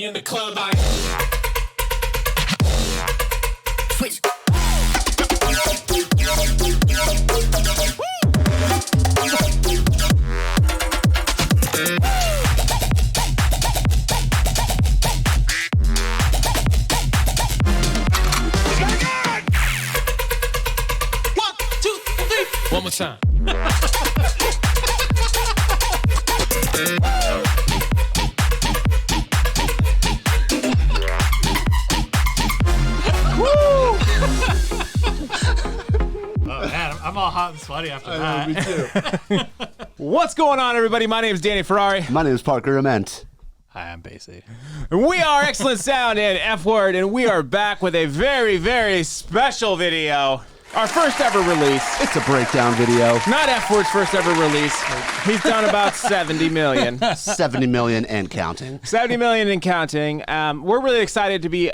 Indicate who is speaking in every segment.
Speaker 1: in the club like. Switch. One more time.
Speaker 2: Oh man, I'm all hot and sweaty after that.
Speaker 3: Me too.
Speaker 4: What's going on, everybody? My name is Danny Ferrari.
Speaker 3: My name is Parker Ament.
Speaker 2: Hi, I'm Basie.
Speaker 4: We are Excellent Sound and Ephwurd, and we are back with a very, very special video. Our first ever release.
Speaker 3: It's a breakdown video.
Speaker 4: Not Ephwurd's first ever release. He's done about 70 million.
Speaker 3: 70 million and counting.
Speaker 4: 70 million and counting. We're really excited to be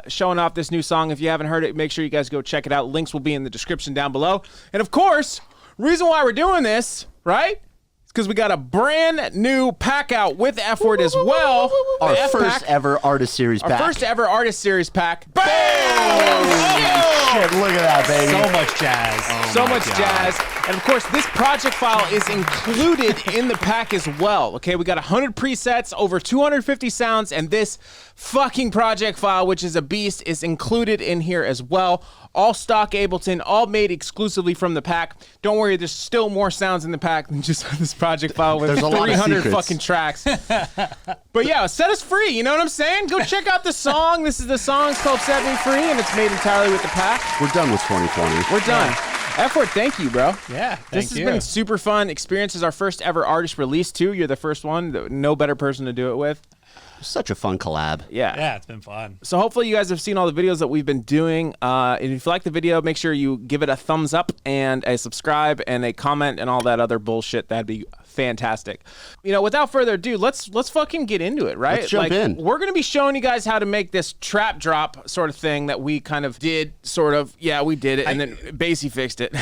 Speaker 4: showing off this new song. If you haven't heard it, make sure you guys go check it out. Links will be in the description down below. And of course, reason why we're doing this, right? Because we got a brand new pack out with Ephwurd as well.
Speaker 3: Our first ever Artist Series pack.
Speaker 4: Our first ever Artist Series pack. Bam!
Speaker 3: Shit, look at that, baby.
Speaker 2: So much jazz.
Speaker 4: So much jazz. And of course, this project file is included in the pack as well. Okay, we got 100 presets, over 250 sounds, and this fucking project file, which is a beast, is included in here as well. All stock Ableton, all made exclusively from the pack. Don't worry, there's still more sounds in the pack than just this project file with 300 fucking tracks. But yeah, set us free, you know what I'm saying? Go check out the song. This is the song, it's called Set Me Free, and it's made entirely with the pack.
Speaker 3: We're done with 2020.
Speaker 4: We're done. Ephwurd, thank you, bro.
Speaker 2: Yeah,
Speaker 4: This has been super fun experience. This is our first ever artist release too. You're the first one. No better person to do it with.
Speaker 3: Such a fun collab.
Speaker 2: Yeah, it's been fun.
Speaker 4: So hopefully you guys have seen all the videos that we've been doing. And if you like the video, make sure you give it a thumbs up and a subscribe and a comment and all that other bullshit. That'd be fantastic. You know, without further ado, let's fucking get into it, right?
Speaker 3: Let's jump in.
Speaker 4: We're gonna be showing you guys how to make this trap drop sort of thing that we kind of did. Sort of, yeah, we did it, and then Basie fixed it.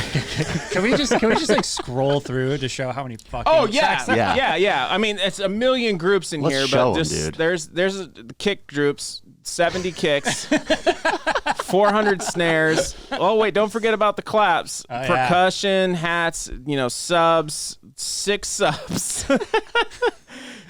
Speaker 2: Can we just like scroll through to show how many fucking tracks?
Speaker 4: Yeah. I mean, it's a million groups in here,
Speaker 3: show
Speaker 4: but
Speaker 3: 'em,
Speaker 4: just
Speaker 3: dude.
Speaker 4: there's kick groups, 70 kicks, 400 snares. Oh wait, don't forget about the claps, percussion, hats, subs, 6 subs.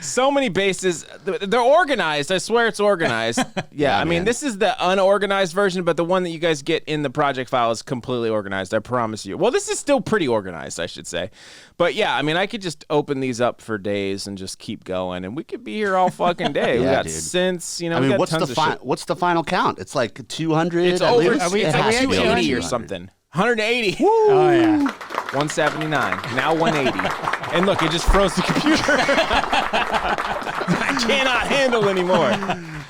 Speaker 4: So many basses. They're organized. I swear it's organized. Yeah, I mean, this is the unorganized version, but the one that you guys get in the project file is completely organized. I promise you. Well, this is still pretty organized, I should say. But yeah, I mean, I could just open these up for days and just keep going, and we could be here all fucking day. We got synths,
Speaker 3: I mean, what's the final count? It's like 200.
Speaker 4: It's
Speaker 3: at
Speaker 4: over.
Speaker 3: least?
Speaker 4: It's like 280 or
Speaker 3: 200.
Speaker 4: something. 180.
Speaker 3: Woo.
Speaker 2: Oh yeah.
Speaker 4: 179. Now 180. And look, it just froze the computer. I cannot handle anymore.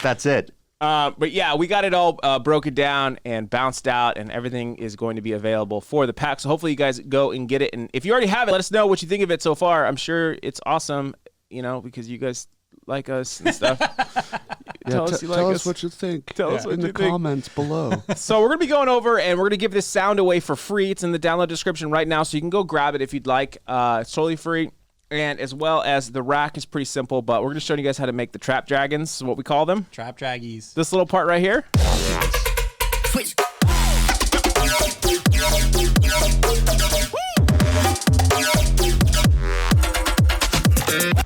Speaker 3: That's it.
Speaker 4: But yeah, we got it all broken down and bounced out, and everything is going to be available for the pack. So hopefully you guys go and get it. And if you already have it, let us know what you think of it so far. I'm sure it's awesome, because you guys like us and stuff. Tell us
Speaker 3: what you think.
Speaker 4: Tell us what
Speaker 3: in
Speaker 4: you
Speaker 3: the
Speaker 4: think.
Speaker 3: comments below.
Speaker 4: So we're going to be going over, and we're going to give this sound away for free. It's in the download description right now, so you can go grab it if you'd like. It's totally free. And as well as the rack is pretty simple, but we're going to show you guys how to make the trap dragons, is what we call them.
Speaker 2: Trap draggies.
Speaker 4: This little part right here.
Speaker 1: Switch.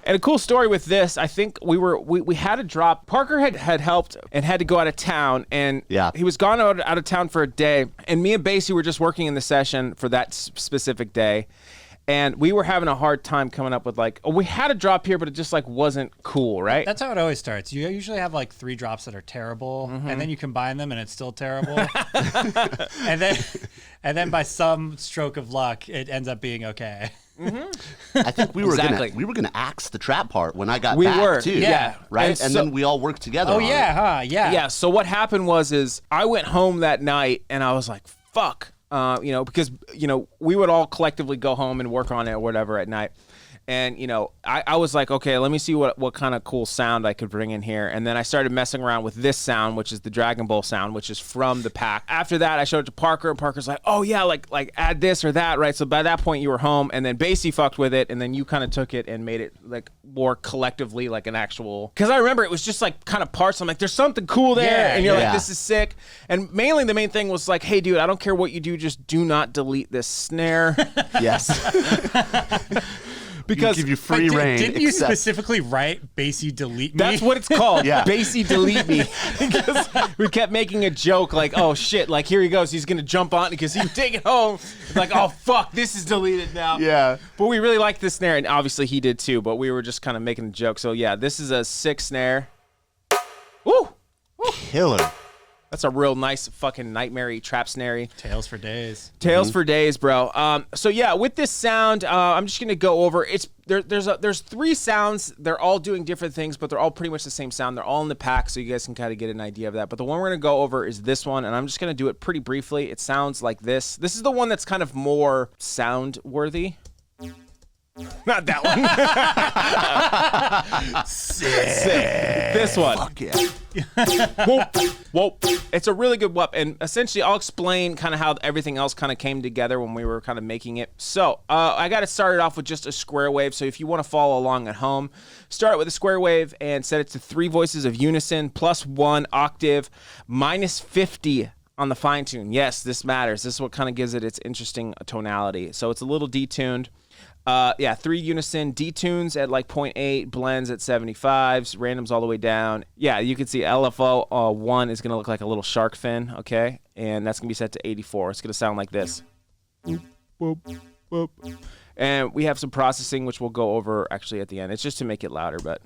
Speaker 4: And a cool story with this, I think we had a drop. Parker had helped and had to go out of town, and he was gone out of town for a day, and me and Basie were just working in the session for that specific day. And we were having a hard time coming up with we had a drop here, but it just wasn't cool, right?
Speaker 2: That's how it always starts. You usually have 3 drops that are terrible, and then you combine them, and it's still terrible. and then by some stroke of luck, it ends up being okay.
Speaker 3: I think we were gonna axe the trap part when I got
Speaker 4: we
Speaker 3: back
Speaker 4: were
Speaker 3: too.
Speaker 4: Yeah.
Speaker 3: Right. And then we all worked together.
Speaker 2: Oh
Speaker 3: on
Speaker 2: yeah,
Speaker 3: it.
Speaker 2: huh? Yeah.
Speaker 4: Yeah. So what happened is I went home that night and I was like, fuck. Because we would all collectively go home and work on it or whatever at night. And, you know, I was like, okay, let me see what kind of cool sound I could bring in here. And then I started messing around with this sound, which is the Dragon Ball sound, which is from the pack. After that, I showed it to Parker, and Parker's like, oh, yeah, like add this or that, right? So by that point, you were home, and then Basie fucked with it, and then you kind of took it and made it, like, more collectively like an actual... Because I remember it was just, like, kind of parts. I'm like, there's something cool there, and you're like, this is sick. And mainly the main thing was like, hey, dude, I don't care what you do, just do not delete this snare.
Speaker 3: Yes.
Speaker 4: Because
Speaker 3: give you free reign.
Speaker 2: Didn't you specifically write Basie delete me?
Speaker 4: That's what it's called.
Speaker 3: Yeah.
Speaker 4: Basie delete me. Because we kept making a joke like, oh shit, like here he goes, he's gonna jump on it because he would take it home. Like, oh fuck, this is deleted now.
Speaker 3: Yeah.
Speaker 4: But we really liked this snare, and obviously he did too, but we were just kind of making a joke. So yeah, this is a 6 snare. Woo!
Speaker 3: Killer.
Speaker 4: That's a real nice fucking nightmare-y trap snare.
Speaker 2: Tales for days.
Speaker 4: Tales for days, bro. So yeah, with this sound, I'm just gonna go over. There's 3 sounds. They're all doing different things, but they're all pretty much the same sound. They're all in the pack, so you guys can kind of get an idea of that. But the one we're gonna go over is this one, and I'm just gonna do it pretty briefly. It sounds like this. This is the one that's kind of more sound worthy. Not that one. Sick. This one.
Speaker 3: Fuck yeah.
Speaker 4: Whoop, whoop. It's a really good whoop, and essentially I'll explain kind of how everything else kind of came together when we were kind of making it. So I got it started off with just a square wave, so if you want to follow along at home, start with a square wave and set it to 3 voices of unison, plus 1 octave, minus 50 on the fine tune. Yes, this matters. This is what kind of gives it its interesting tonality. So it's a little detuned. 3 unison, detunes at like 0.8, blends at 75s, randoms all the way down. Yeah, you can see LFO 1 is going to look like a little shark fin, okay? And that's going to be set to 84. It's going to sound like this. Boop, boop, boop. And we have some processing, which we'll go over actually at the end. It's just to make it louder, but...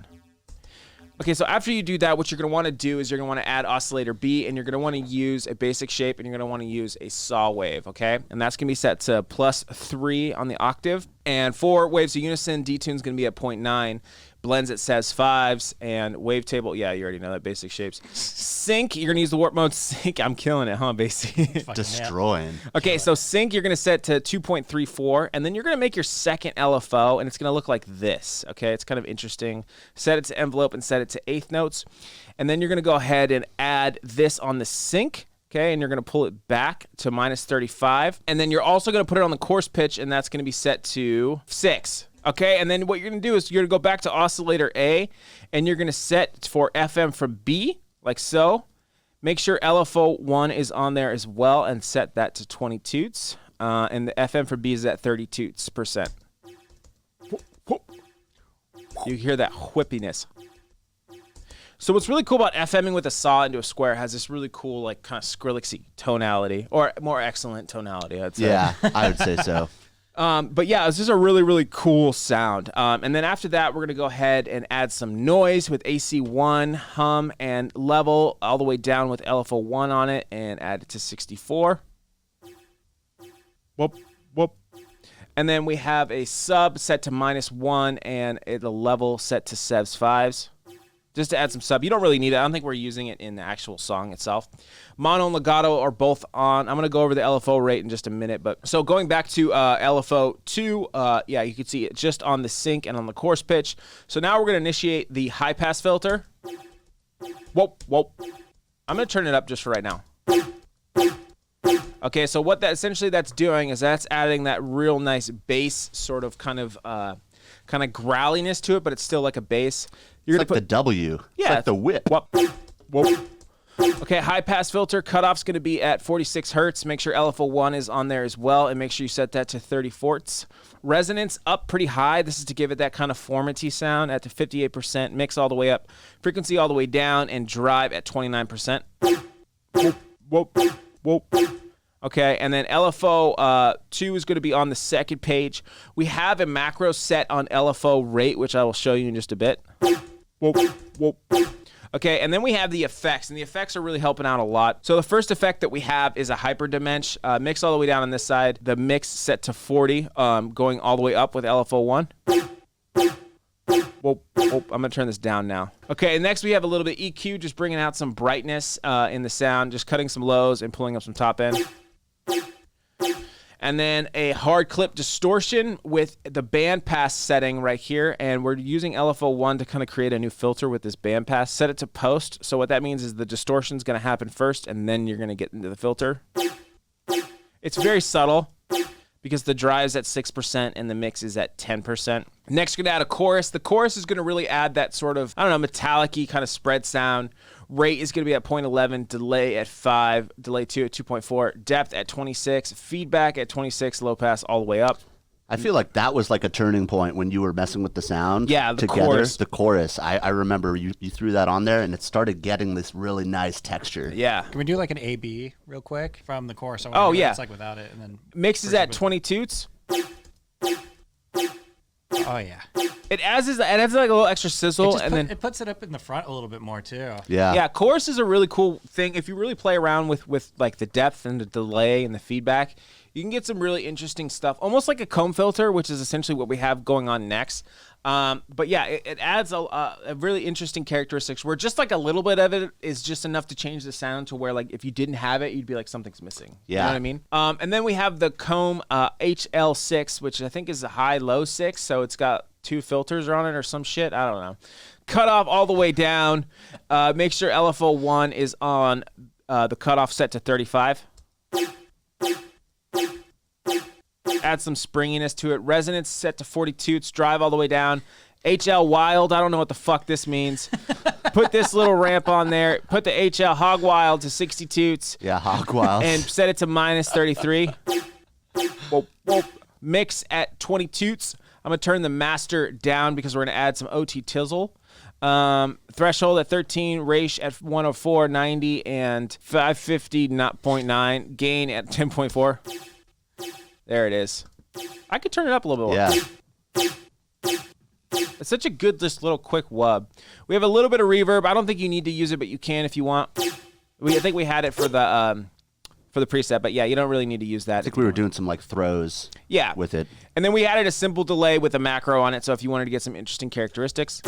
Speaker 4: Okay, so after you do that, what you're going to want to do is you're going to want to add oscillator B, and you're going to want to use a basic shape, and you're going to want to use a saw wave, okay? And that's going to be set to plus 3 on the octave. And 4 waves of unison, detune's going to be at 0.9, blends at says 5s, and wavetable, yeah, you already know that, basic shapes. Sync, you're going to use the warp mode sync. I'm killing it, huh, Basie?
Speaker 3: Destroying.
Speaker 4: Okay, so sync, you're going to set to 2.34, and then you're going to make your second LFO, and it's going to look like this, okay? It's kind of interesting. Set it to envelope and set it to 1/8 notes, and then you're going to go ahead and add this on the sync, okay, and you're going to pull it back to minus 35, and then you're also going to put it on the coarse pitch, and that's going to be set to 6. Okay, and then what you're going to do is you're going to go back to oscillator A, and you're going to set for FM from B, like so. Make sure LFO 1 is on there as well, and set that to 20 toots. And the FM for B is at 30 toots %. You hear that whippiness. So what's really cool about FMing with a saw into a square, it has this really cool, like, kind of Skrillexy tonality, or more excellent tonality, I'd say.
Speaker 3: Yeah, I would say so.
Speaker 4: But yeah, it's just a really, really cool sound. And then after that, we're going to go ahead and add some noise with AC1, hum, and level all the way down with LFO1 on it, and add it to 64. Whoop, whoop. And then we have a sub set to -1 and the level set to sevs 5s. Just to add some sub. You don't really need it. I don't think we're using it in the actual song itself. Mono and legato are both on. I'm going to go over the LFO rate in just a minute. But so going back to LFO 2, yeah, you can see it just on the sync and on the coarse pitch. So now we're going to initiate the high pass filter. Whoop, whoop. I'm going to turn it up just for right now. Okay, so what that essentially that's doing is that's adding that real nice bass sort of kind of growliness to it, but it's still like a bass. You're
Speaker 3: It's like the W.
Speaker 4: Yeah.
Speaker 3: It's like the whip.
Speaker 4: Whoop, whoop. Okay, high pass filter cutoff's going to be at 46 hertz. Make sure LFO1 is on there as well, and make sure you set that to 30 forts. Resonance up pretty high. This is to give it that kind of formity sound at the 58%. Mix all the way up. Frequency all the way down, and drive at 29%. Whoop, whoop, whoop. Okay, and then LFO 2 is going to be on the second page. We have a macro set on LFO rate, which I will show you in just a bit. Whoop, whoop. Okay, and then we have the effects, and the effects are really helping out a lot. So the first effect that we have is a hyperdimension. Mix all the way down on this side. The mix set to 40, going all the way up with LFO 1. Whoop, whoop. I'm going to turn this down now. Okay, and next we have a little bit EQ, just bringing out some brightness in the sound, just cutting some lows and pulling up some top end. and then a hard clip distortion with the bandpass setting right here. And we're using LFO1 to kind of create a new filter with this bandpass. Set it to post. So what that means is the distortion is going to happen first, and then you're going to get into the filter. It's very subtle because the drive's at 6% and the mix is at 10%. Next, we're going to add a chorus. The chorus is going to really add that sort of, I don't know, metallic-y kind of spread sound. Rate is going to be at 0.11, delay at 5, delay 2 at 2.4, depth at 26, feedback at 26, low pass all the way up.
Speaker 3: I feel like that was like a turning point when you were messing with the sound.
Speaker 4: Yeah, the
Speaker 3: together.
Speaker 4: chorus.
Speaker 3: The chorus. I remember you threw that on there, and it started getting this really nice texture.
Speaker 4: Yeah.
Speaker 2: Can we do like an A/B real quick from the chorus?
Speaker 4: Oh, yeah.
Speaker 2: It's like without it, and then
Speaker 4: Mix is at 20 toots.
Speaker 2: Oh yeah.
Speaker 4: It adds like a little extra sizzle, and then
Speaker 2: it puts it up in the front a little bit more too.
Speaker 3: Yeah.
Speaker 4: yeah, chorus is a really cool thing. If you really play around with like the depth and the delay and the feedback, you can get some really interesting stuff, almost like a comb filter, which is essentially what we have going on next. But yeah, it adds a really interesting characteristics where just like a little bit of it is just enough to change the sound to where like if you didn't have it, you'd be like something's missing.
Speaker 3: Yeah.
Speaker 4: You know what I mean? And then we have the comb HL6, which I think is a high-low 6, so it's got 2 filters on it or some shit. I don't know. Cutoff all the way down. Make sure LFO1 is on the cutoff set to 35. Add some springiness to it. Resonance set to 40 toots. Drive all the way down. HL Wild. I don't know what the fuck this means. Put this little ramp on there. Put the HL Hog Wild to 60 toots.
Speaker 3: Yeah, Hog Wild.
Speaker 4: And set it to minus 33. Whoa, whoa. Mix at 20 toots. I'm going to turn the master down because we're going to add some OT tizzle. Threshold at 13, Raish at 104, 90, and 550.9. Gain at 10.4. There it is. I could turn it up a little bit more.
Speaker 3: Yeah.
Speaker 4: It's such a good, just little quick wub. We have a little bit of reverb. I don't think you need to use it, but you can if you want. I think we had it for the preset, but yeah, you don't really need to use that.
Speaker 3: I think we were doing some like throws with it.
Speaker 4: And then we added a simple delay with a macro on it, so if you wanted to get some interesting characteristics,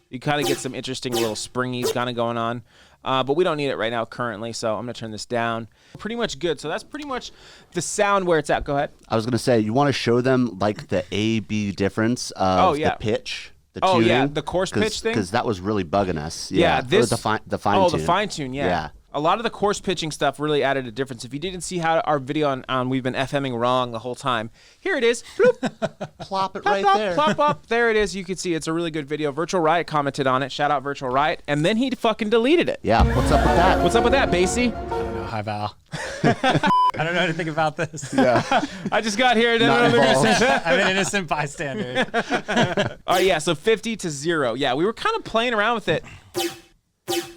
Speaker 4: you kind of get some interesting little springies kind of going on. But we don't need it right now currently, so I'm going to turn this down. Pretty much good. So that's pretty much the sound where it's at. Go ahead.
Speaker 3: I was going to say, you want to show them like the A-B difference of the pitch, the tuning?
Speaker 4: Yeah, the coarse pitch thing?
Speaker 3: Because that was really bugging us.
Speaker 4: Yeah,
Speaker 3: this, or the fine tune.
Speaker 4: the fine tune, yeah. A lot of the coarse pitching stuff really added a difference. If you didn't see how our video on We've Been FMing Wrong the whole time, here it is. Bloop.
Speaker 3: Plop it
Speaker 4: Plop
Speaker 3: right
Speaker 4: up,
Speaker 3: there.
Speaker 4: Plop up. There it is. You can see it's a really good video. Virtual Riot commented on it. Shout out Virtual Riot. And then he fucking deleted it.
Speaker 3: Yeah, what's up with that?
Speaker 4: What's up with that, Basie?
Speaker 2: I don't know. Hi, Val. I don't know anything about this.
Speaker 3: Yeah.
Speaker 4: I just got here.
Speaker 3: Not involved.
Speaker 2: I'm an innocent bystander.
Speaker 4: Oh, yeah. So 50 to 0. Yeah, we were kind of playing around with it.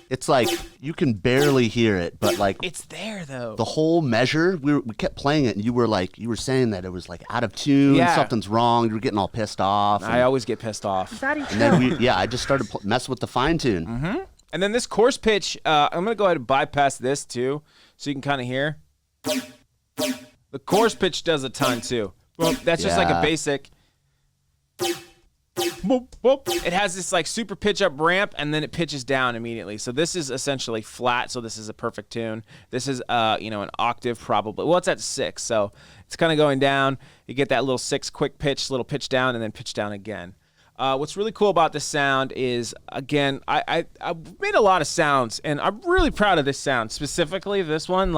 Speaker 3: It's like you can barely hear it, but like
Speaker 4: it's there though.
Speaker 3: The whole measure, we kept playing it, and you were saying that it was like out of tune, something's wrong. You were getting all pissed off.
Speaker 4: I always get pissed off.
Speaker 3: And then I just started messing with the fine tune.
Speaker 4: Mm-hmm. And then this coarse pitch, I'm gonna go ahead and bypass this too, so you can kind of hear. The coarse pitch does a ton too. Well, that's just like a basic. Boop, boop. It has this like super pitch up ramp, and then it pitches down immediately. So this is essentially flat. So this is a perfect tune. This is an octave probably. Well, it's at 6, so it's kind of going down. You get that little 6 quick pitch, little pitch down, and then pitch down again. What's really cool about this sound is, again, I've made a lot of sounds, and I'm really proud of this sound, specifically this one.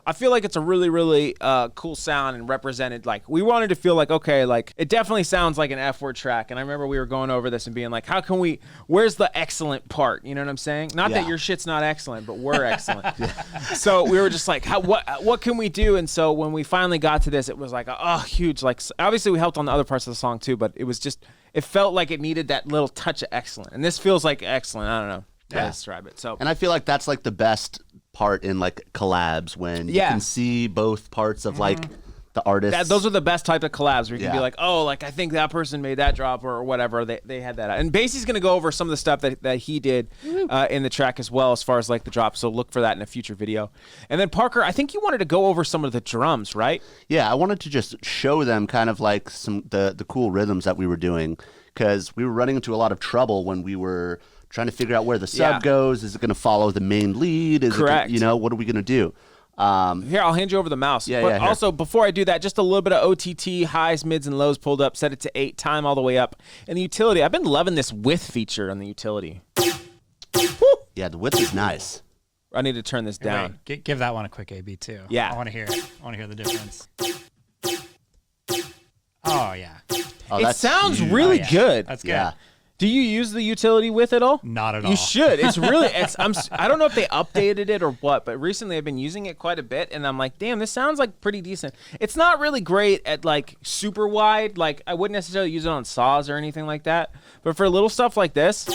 Speaker 4: I feel like it's a really, really cool sound and represented. Like, we wanted to feel like, okay, like, it definitely sounds like an Ephwurd track. And I remember we were going over this and being like, where's the excellent part? You know what I'm saying? Not that your shit's not excellent, but we're excellent. So we were just like, what can we do? And so when we finally got to this, it was like, huge. Like, obviously we helped on the other parts of the song too, but it was just, it felt like it needed that little touch of excellent. And this feels like excellent. I don't know how to describe it. So,
Speaker 3: and I feel like that's like the best part in like collabs when you can see both parts of like the artists.
Speaker 4: Those are the best type of collabs where you can be like, oh, like I think that person made that drop or whatever. They had that. And Basie's going to go over some of the stuff that he did in the track as well as far as like the drop. So look for that in a future video. And then Parker, I think you wanted to go over some of the drums, right?
Speaker 3: Yeah, I wanted to just show them kind of like some the cool rhythms that we were doing, because we were running into a lot of trouble when we were trying to figure out where the sub goes. Is it going to follow the main lead? Correct. What are we going to do?
Speaker 4: Here, I'll hand you over the mouse.
Speaker 3: Yeah,
Speaker 4: but
Speaker 3: yeah, here.
Speaker 4: also, before I do that, just a little bit of OTT, highs, mids, and lows pulled up. Set it to 8, time all the way up. And the utility, I've been loving this width feature on the utility.
Speaker 3: Yeah, the width is nice.
Speaker 4: I need to turn this down.
Speaker 2: Wait, give that one a quick A/B too.
Speaker 4: Yeah.
Speaker 2: I want to hear it. I want to hear the difference. Oh yeah.
Speaker 3: Oh,
Speaker 4: It
Speaker 3: that's
Speaker 4: sounds
Speaker 3: huge.
Speaker 4: really
Speaker 2: Oh, yeah.
Speaker 4: good.
Speaker 2: That's good.
Speaker 3: Yeah.
Speaker 4: Do you use the utility width at all?
Speaker 2: Not at all.
Speaker 4: You should. It's really. I don't know if they updated it or what, but recently I've been using it quite a bit, and I'm like, damn, this sounds like pretty decent. It's not really great at like super wide. Like I wouldn't necessarily use it on saws or anything like that, but for little stuff like this,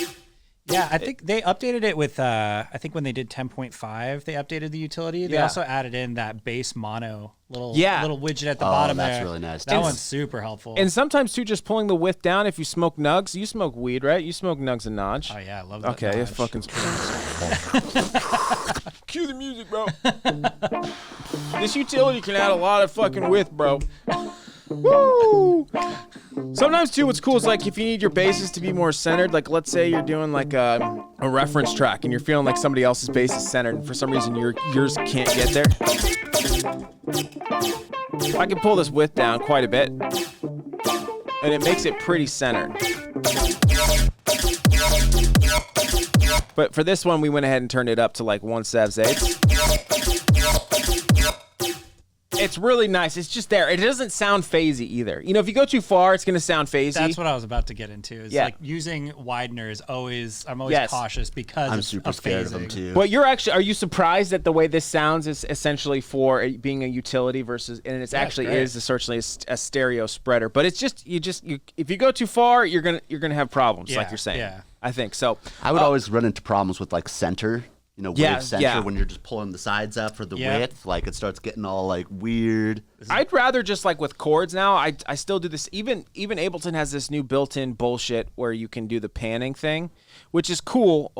Speaker 2: Yeah, I think they updated it with. I think when they did 10.5, they updated the utility. They
Speaker 4: Yeah.
Speaker 2: also added in that base mono little widget at the
Speaker 3: Oh,
Speaker 2: bottom
Speaker 3: that's
Speaker 2: there.
Speaker 3: really nice,
Speaker 2: That
Speaker 3: too.
Speaker 2: one's super helpful.
Speaker 4: and sometimes too, just pulling the width down. If you smoke nugs, you smoke weed, right? You smoke nugs and notch.
Speaker 2: oh yeah, I love that.
Speaker 4: Okay,
Speaker 2: notch.
Speaker 4: it fucking. Cue the music, bro. This utility can add a lot of fucking width, bro. Woo! Sometimes too, what's cool is like if you need your basses to be more centered. Like let's say you're doing like a reference track and you're feeling like somebody else's bass is centered, and for some reason yours can't get there. I can pull this width down quite a bit, and it makes it pretty centered. But for this one, we went ahead and turned it up to like 1/7/8. It's really nice. It's just there. It doesn't sound phasey either. You know, if you go too far, it's going to sound phasey.
Speaker 2: That's what I was about to get into. Is
Speaker 4: Yeah.
Speaker 2: like using wideners. I'm always
Speaker 4: Yes.
Speaker 2: cautious because
Speaker 3: I'm
Speaker 2: of
Speaker 3: super scared of them
Speaker 2: phasing.
Speaker 3: too.
Speaker 4: But are you surprised at the way this sounds is essentially for being a utility versus, and it's actually
Speaker 2: great.
Speaker 4: is essentially a stereo spreader. But it's just, if you go too far, you're going to have problems, like
Speaker 2: Yeah,
Speaker 4: you're saying.
Speaker 2: yeah.
Speaker 4: I think so.
Speaker 3: I would always run into problems with like center,
Speaker 4: Yeah,
Speaker 3: wave center
Speaker 4: yeah.
Speaker 3: when you're just pulling the sides up for the
Speaker 2: Yeah.
Speaker 3: width. Like it starts getting all like weird.
Speaker 4: I'd rather just like with chords now. I still do this. Even Ableton has this new built-in bullshit where you can do the panning thing, which is cool.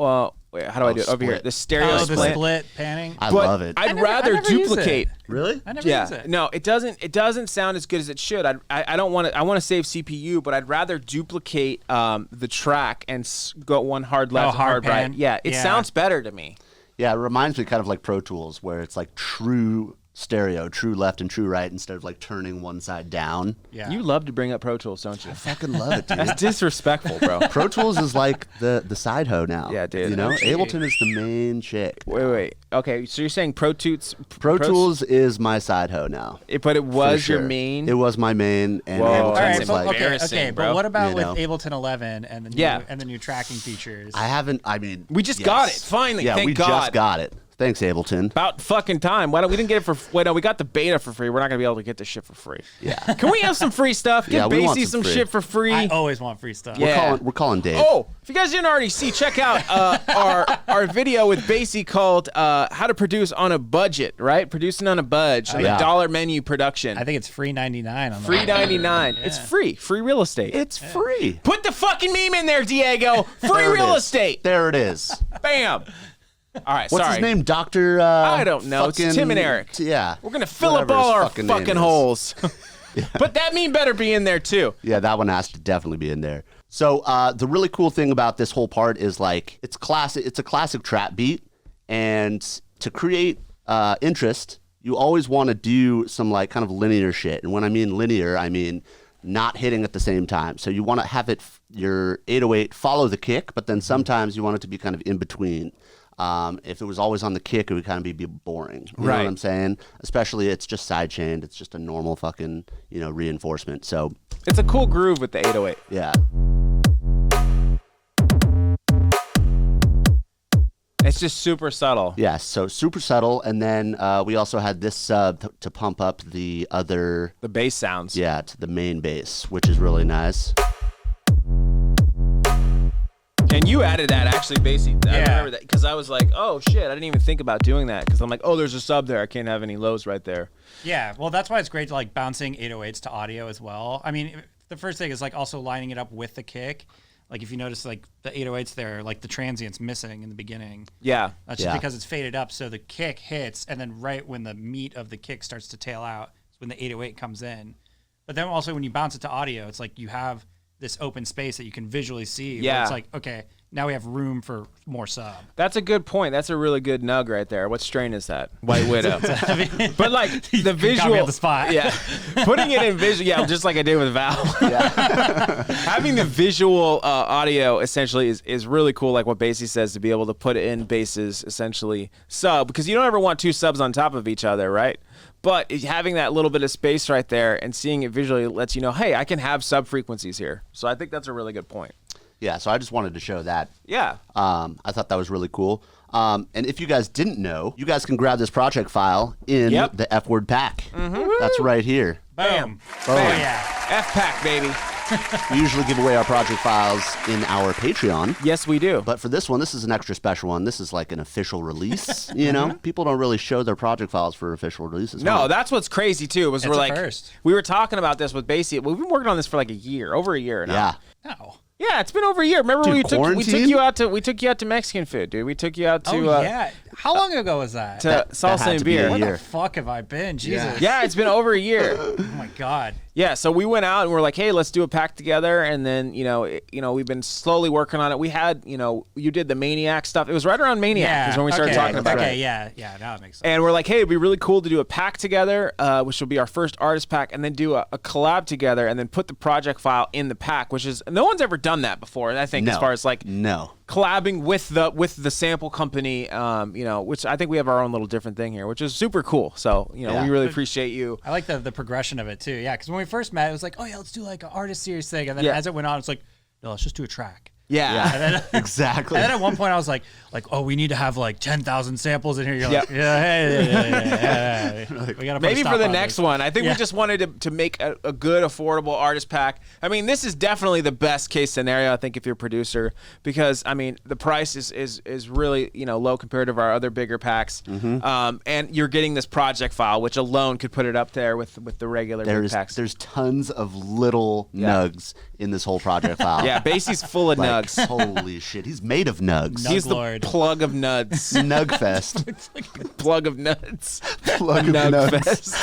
Speaker 4: Wait, how do I do it over here?
Speaker 3: split.
Speaker 4: The stereo
Speaker 2: Oh, the
Speaker 4: split.
Speaker 2: split panning.
Speaker 3: I
Speaker 4: But
Speaker 3: love it.
Speaker 4: I'd
Speaker 2: never-
Speaker 4: rather
Speaker 2: I never use
Speaker 4: duplicate.
Speaker 2: it.
Speaker 3: Really?
Speaker 2: I never use
Speaker 4: Yeah,
Speaker 2: it.
Speaker 4: no, it doesn't. It doesn't sound as good as it should. I don't want to. I want to save CPU, but I'd rather duplicate the track and go one hard left, and
Speaker 2: hard
Speaker 4: hard right.
Speaker 2: pan?
Speaker 4: Yeah, it
Speaker 2: Yeah.
Speaker 4: sounds better to me.
Speaker 3: Yeah, it reminds me kind of like Pro Tools, where it's like true stereo, true left and true right, instead of like turning one side down.
Speaker 2: Yeah.
Speaker 4: You love to bring up Pro Tools, don't you?
Speaker 3: I fucking love it, dude.
Speaker 4: That's disrespectful, bro.
Speaker 3: Pro Tools is like the side hoe now.
Speaker 4: Yeah, dude.
Speaker 3: You know, Ableton is the main chick.
Speaker 4: Wait. Okay, so you're saying Pro Tools?
Speaker 3: Pro Tools is my side hoe now.
Speaker 4: But it
Speaker 3: for
Speaker 4: was your
Speaker 3: sure.
Speaker 4: main.
Speaker 3: It was my main, and
Speaker 4: Whoa.
Speaker 3: Ableton
Speaker 2: All right,
Speaker 3: was
Speaker 2: so,
Speaker 3: like.
Speaker 4: embarrassing,
Speaker 2: okay,
Speaker 4: bro.
Speaker 2: but what about
Speaker 3: You
Speaker 2: with
Speaker 3: know.
Speaker 2: Ableton 11 and the new,
Speaker 4: Yeah.
Speaker 2: and the new tracking features?
Speaker 3: I haven't. I mean,
Speaker 4: We just
Speaker 3: yes.
Speaker 4: got it, finally,
Speaker 3: Yeah,
Speaker 4: thank
Speaker 3: we
Speaker 4: God.
Speaker 3: just got it. Thanks, Ableton.
Speaker 4: About fucking time. Why don't we didn't get it for? Wait, no, we got the beta for free. We're not gonna be able to get this shit for free.
Speaker 3: Yeah.
Speaker 4: Can we have some free stuff?
Speaker 3: Yeah,
Speaker 4: Give
Speaker 3: we want
Speaker 4: Basie
Speaker 3: some
Speaker 4: some
Speaker 3: free.
Speaker 4: shit for free.
Speaker 2: I always want free stuff.
Speaker 4: Yeah.
Speaker 3: We're calling Dave.
Speaker 4: Oh, if you guys didn't already see, check out our video with Basie called "How to Produce on a Budget." Right, producing on a budge, the
Speaker 3: yeah.
Speaker 4: dollar menu production.
Speaker 2: I think it's free 99 on the
Speaker 4: Free 99. It's free real estate.
Speaker 3: It's free.
Speaker 4: Put the fucking meme in there, Diego. Free
Speaker 3: There it
Speaker 4: real
Speaker 3: is.
Speaker 4: estate.
Speaker 3: There it is.
Speaker 4: Bam. All right,
Speaker 3: What's
Speaker 4: sorry.
Speaker 3: his name? Doctor.
Speaker 4: I don't know. It's Tim and Eric.
Speaker 3: Yeah.
Speaker 4: We're gonna fill
Speaker 3: Whatever
Speaker 4: up all
Speaker 3: his
Speaker 4: our
Speaker 3: fucking
Speaker 4: fucking
Speaker 3: name is.
Speaker 4: holes. But that meme better be in there too.
Speaker 3: Yeah, that one has to definitely be in there. So the really cool thing about this whole part is like it's classic. It's a classic trap beat, and to create interest, you always want to do some like kind of linear shit. And when I mean linear, I mean not hitting at the same time. So you want to have it your 808 follow the kick, but then sometimes you want it to be kind of in between. If it was always on the kick, it would kind of be boring. You know
Speaker 4: Right.
Speaker 3: what I'm saying? Especially it's just sidechained. It's just a normal fucking reinforcement. So
Speaker 4: It's a cool groove with the 808.
Speaker 3: yeah.
Speaker 4: It's just super subtle.
Speaker 3: Yes, so super subtle, and then we also had this sub to pump up the other,
Speaker 4: The bass sounds.
Speaker 3: to the main bass, which is really nice.
Speaker 4: And you added that actually, basically. I
Speaker 2: Yeah.
Speaker 4: remember that because I was like, oh shit, I didn't even think about doing that because I'm like, oh, there's a sub there. I can't have any lows right there.
Speaker 2: Yeah, well, that's why it's great to like bouncing 808s to audio as well. I mean, the first thing is like also lining it up with the kick. Like if you notice, like the 808s there, like the transient's missing in the beginning.
Speaker 4: Yeah.
Speaker 2: That's just
Speaker 3: Yeah.
Speaker 2: because it's faded up, so the kick hits, and then right when the meat of the kick starts to tail out, is when the 808 comes in. But then also when you bounce it to audio, it's like you have this open space that you can visually see.
Speaker 4: Yeah.
Speaker 2: Where it's like, okay, now we have room for more sub.
Speaker 4: That's a good point. That's a really good nug right there. What strain is that? White Widow. But like the visual,
Speaker 2: Got me on the spot.
Speaker 4: yeah, putting it in visual, yeah, just like I did with Val. Having the visual audio essentially is really cool. Like what Basie says, to be able to put in basses essentially sub, because you don't ever want two subs on top of each other, right? But having that little bit of space right there and seeing it visually lets you know, hey, I can have sub frequencies here. So I think that's a really good point.
Speaker 3: Yeah, so I just wanted to show that.
Speaker 4: Yeah.
Speaker 3: I thought that was really cool. And if you guys didn't know, you guys can grab this project file in the Ephwurd pack. That's right here.
Speaker 2: Boom.
Speaker 3: Oh,
Speaker 2: yeah.
Speaker 4: F-Pack, baby.
Speaker 3: We usually give away our project files in our Patreon.
Speaker 4: Yes, we do.
Speaker 3: But for this one, this is an extra special one. This is like an official release, you know? People don't really show their project files for official releases.
Speaker 4: No, that's what's crazy, too, was
Speaker 2: It's
Speaker 4: we're
Speaker 2: a
Speaker 4: like,
Speaker 2: first.
Speaker 4: we were talking about this with Basie. We've been working on this for like a year, over a year now.
Speaker 3: Yeah.
Speaker 2: No.
Speaker 4: Yeah, it's been over a year. Remember
Speaker 3: Dude,
Speaker 4: we took
Speaker 3: quarantine?
Speaker 4: you out to Mexican food, dude. We took you out to
Speaker 2: Oh, yeah. How long ago was that?
Speaker 4: to
Speaker 3: That
Speaker 4: salsa
Speaker 3: had
Speaker 4: and
Speaker 3: to be
Speaker 4: beer.
Speaker 3: a
Speaker 2: Where
Speaker 3: year.
Speaker 2: the fuck have I been? Jesus.
Speaker 4: Yeah, it's been over a year.
Speaker 2: Oh my God.
Speaker 4: Yeah, so we went out and we're like, hey, let's do a pack together. And then, we've been slowly working on it. We had, you did the Maniac stuff. It was right around Maniac is when we started talking about
Speaker 2: okay,
Speaker 4: it.
Speaker 2: yeah, now it makes sense.
Speaker 4: And we're like, hey, it'd be really cool to do a pack together, which will be our first artist pack, and then do a collab together and then put the project file in the pack, which is, no one's ever done that before, I think, as far as like
Speaker 3: No.
Speaker 4: collabing with the sample company, which I think we have our own little different thing here, which is super cool. So, we really appreciate you.
Speaker 2: I like the progression of it too. Yeah, because when we first met, it was like, oh yeah, let's do like an artist series thing, and then
Speaker 4: Yeah.
Speaker 2: as it went on, it's like, no, let's just do a track.
Speaker 4: Yeah.
Speaker 2: And then,
Speaker 3: Exactly.
Speaker 2: and then at one point, I was like, oh, we need to have like 10,000 samples in here. You're like,
Speaker 4: Yep.
Speaker 2: yeah, we gotta put a
Speaker 4: Maybe
Speaker 2: stop
Speaker 4: for the
Speaker 2: on
Speaker 4: next
Speaker 2: this.
Speaker 4: one. I think
Speaker 2: Yeah.
Speaker 4: we just wanted to make a good, affordable artist pack. I mean, this is definitely the best case scenario, I think, if you're a producer, because, I mean, the price is really, low compared to our other bigger packs. And you're getting this project file, which alone could put it up there with the regular big packs.
Speaker 3: There's tons of little nugs in this whole project file.
Speaker 4: Yeah, Basie's full of
Speaker 3: Like,
Speaker 4: nugs.
Speaker 3: holy shit. He's made of nugs.
Speaker 2: Nug
Speaker 4: He's the
Speaker 2: Lord.
Speaker 4: plug of nuds.
Speaker 3: Nug fest.
Speaker 4: Plug of nuts.
Speaker 3: Plug of
Speaker 4: Nug
Speaker 3: nugs.
Speaker 4: Fest.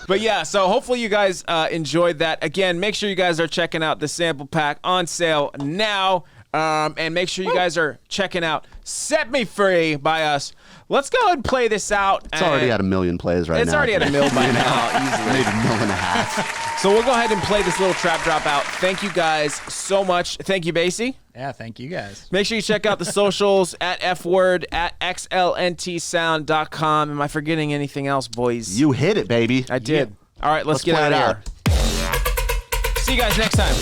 Speaker 4: But yeah, so hopefully you guys enjoyed that. Again, make sure you guys are checking out the sample pack on sale now. And make sure you guys are checking out Set Me Free by us. Let's go ahead and play this out.
Speaker 3: It's already at 1 million plays right now.
Speaker 4: It's already at 1 million by now, easily.
Speaker 3: Maybe 1.5 million.
Speaker 4: So we'll go ahead and play this little trap drop out. Thank you guys so much. Thank you, Basie.
Speaker 2: Yeah, thank you guys.
Speaker 4: Make sure you check out the socials at Ephwurd, at xlntsound.com. Am I forgetting anything else, boys?
Speaker 3: You hit it, baby.
Speaker 4: I did. All right, let's get
Speaker 3: play
Speaker 4: out
Speaker 3: it
Speaker 4: of
Speaker 3: out.
Speaker 4: here. See you guys next time.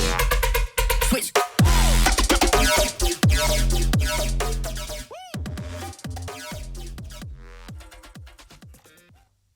Speaker 1: Switch.